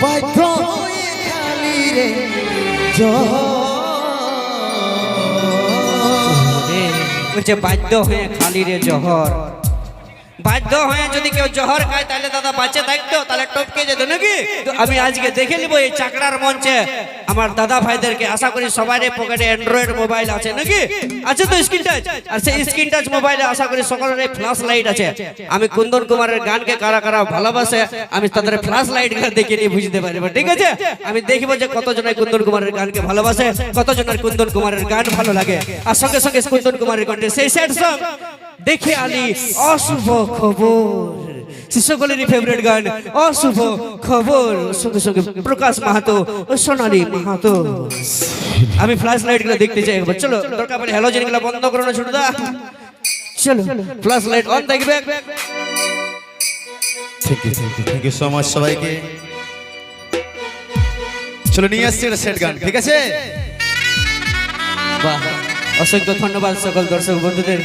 বাধ্য হয়ে খালি রে বলছে বাধ্য হয়ে খালি রে জহর। বাধ্য হয়ে যদি কেউ জহর খায় তাহলে দাদা বাঁচে থাকতো, তাহলে টপকে যেত নাকি। তো আমি আজকে দেখে নিব এই চাকরার মঞ্চে আমার দাদা ভাইদেরকে। আশা করি সবাই পকেটে অ্যান্ড্রয়েড মোবাইল আছে নাকি, আছে তো স্ক্রিন টাচ। আর সেই স্ক্রিন টাচ মোবাইলে আশা করি সকলের ফ্ল্যাশ লাইট আছে। আমি কুন্দন কুমারের গানকে কারা কারা ভালোবাসে আমি তাদের ফ্ল্যাশ লাইট দেখে নিয়ে বুঝতে পারবো, ঠিক আছে। আমি দেখবো যে কতজনের কুন্দন কুমারের গানকে ভালোবাসে, কতজনের কুন্দন কুমারের গান ভালো লাগে। আর সঙ্গে সঙ্গে কুন্দন কুমারের কণ্ঠে সেই স্যাড সং দেখে আলি অশুভ খবর, সকলেরই ফেভারিট গান অশুভ খবর। সঙ্গে সঙ্গে প্রকাশ মাহাতো ও সোনালী মাহাতো। আমি ফ্ল্যাশ লাইট গুলো দেখতে চাই একবার। চলো দরকার পড়ে হ্যালোজেন গুলো বন্ধ করো না ছোটদা, চলো ফ্ল্যাশ লাইট অন থাকবে। থ্যাংক ইউ সো মাচ সবাইকে। চলো নিয়ে আসছি একটা সেট গান, ঠিক আছে। বাহ, অসংখ্য ধন্যবাদ সকল দর্শক বন্ধুদের।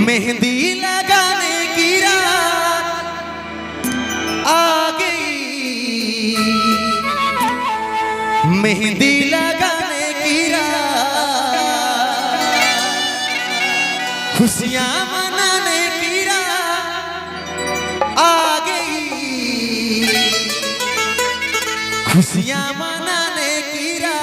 मेहंदी लगाने की रात आ गई, मेहंदी लगाने की रात, खुशियां मनाने की रात आ गई, खुशियां मनाने की रात।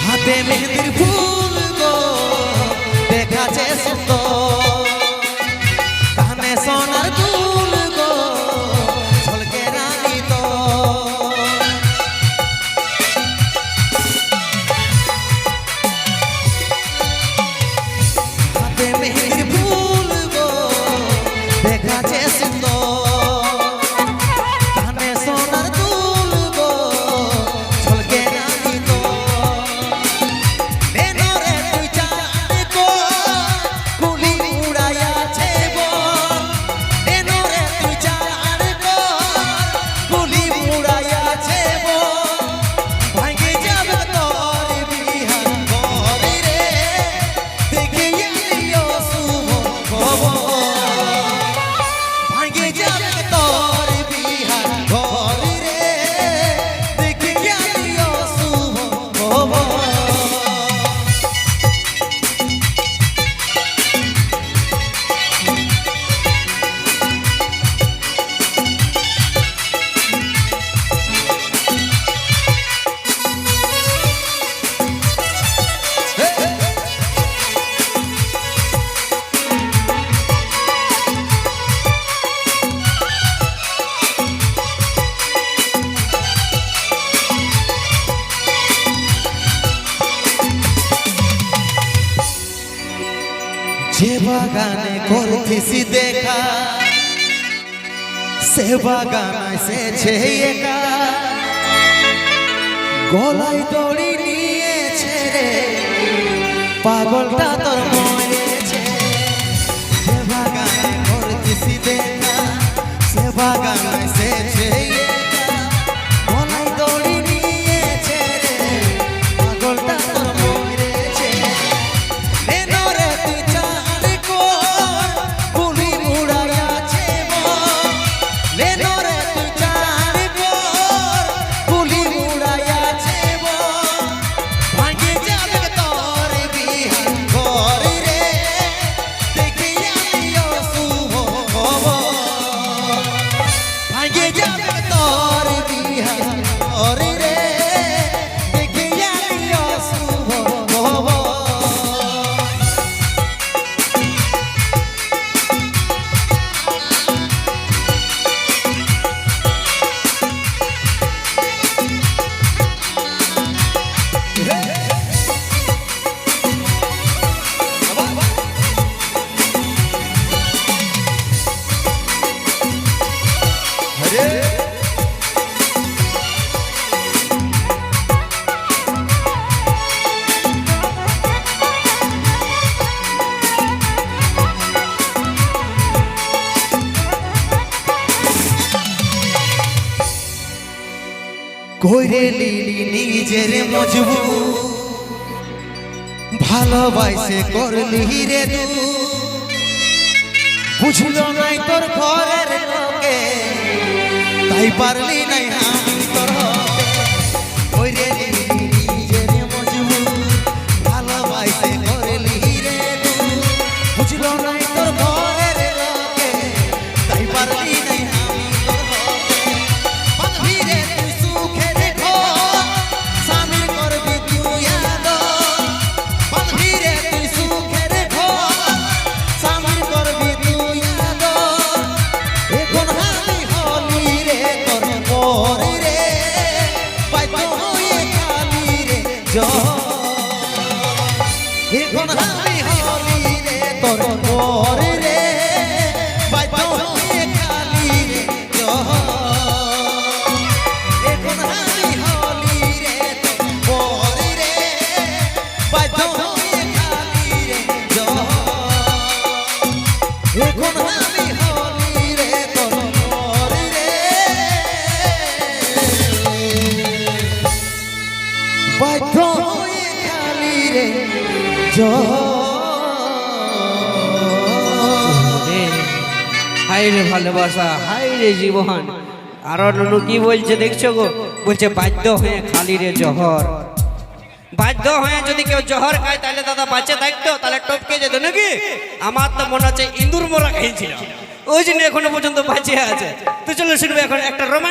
হাতে মেহেদির ফুল গো দেখাছে সুন্দর, কানে সোনার দুল গো ঝলকে রানী তো। হাতে মেহেদির ফুল গো দেখাছে সুন্দর, কানে সোনার দুল গো ঝলকে রানী তো। যে বাগানে করতেছি দেখা সে বাগান এসেছে একা, গলায় দড়ি নিয়েছে রে পাগলটা তোর মরেছে। যে বাগানে করতেছি দেখা সে বাগান এসেছে একা, গলায় দড়ি নিয়েছে রে পাগলটা তোর মরেছে। ভাঙে যাবে তোর বিহার ঘর রে, কইরে লিলি নিজের মজবুত ভালোবাসে করলি রে তু বুঝলো নাই তোর ঘরের লোকে তাই পারলি নাই আমি তোর হতে। কইরে লিলি নিজের মজবুত ভালোবাসে করলি রে তু বুঝলো নাই তোর ঘরের লোকে তাই পারলি নাই আমি তোর হতে। বাঁধবি রে তুই সুখে রেখো স্বামীর করবি তুই আদর। বাঁধবি রে তুই সুখে রেখো স্বামীর করবি তুই আদর। এখন আমি হলি রে তোর পরে রে বাইতো হয়ে খালি রে জহর। এখন আমি হলি রে তোর পরে রে বাইতো হয়ে খালি রে জহর। এখন আমি হলি রে তোর পরে রে বাইতো হয়ে খালি রে জহর। এখন আমি হলি রে তোর পরে রে বাইতো হয়ে খালি রে জহর। হাই রে ভালোবাসা, হাই রে জীবন। আরো নুনু কি বলছে দেখছো গো? বলছে বাধ্য হয়ে খালি রে জহর। বাধ্য হয়ে যদি কেউ জহর খায় তাহলে দাদা বাঁচে থাকতো, তাহলে টপকে যেত নাকি? আমার তো মনে হচ্ছে ইঁদুর মোরা খেয়েছিল, ওই জন্য এখনো পর্যন্ত বাঁচে আছে। তো চলো শুনবে এখন একটা রোমান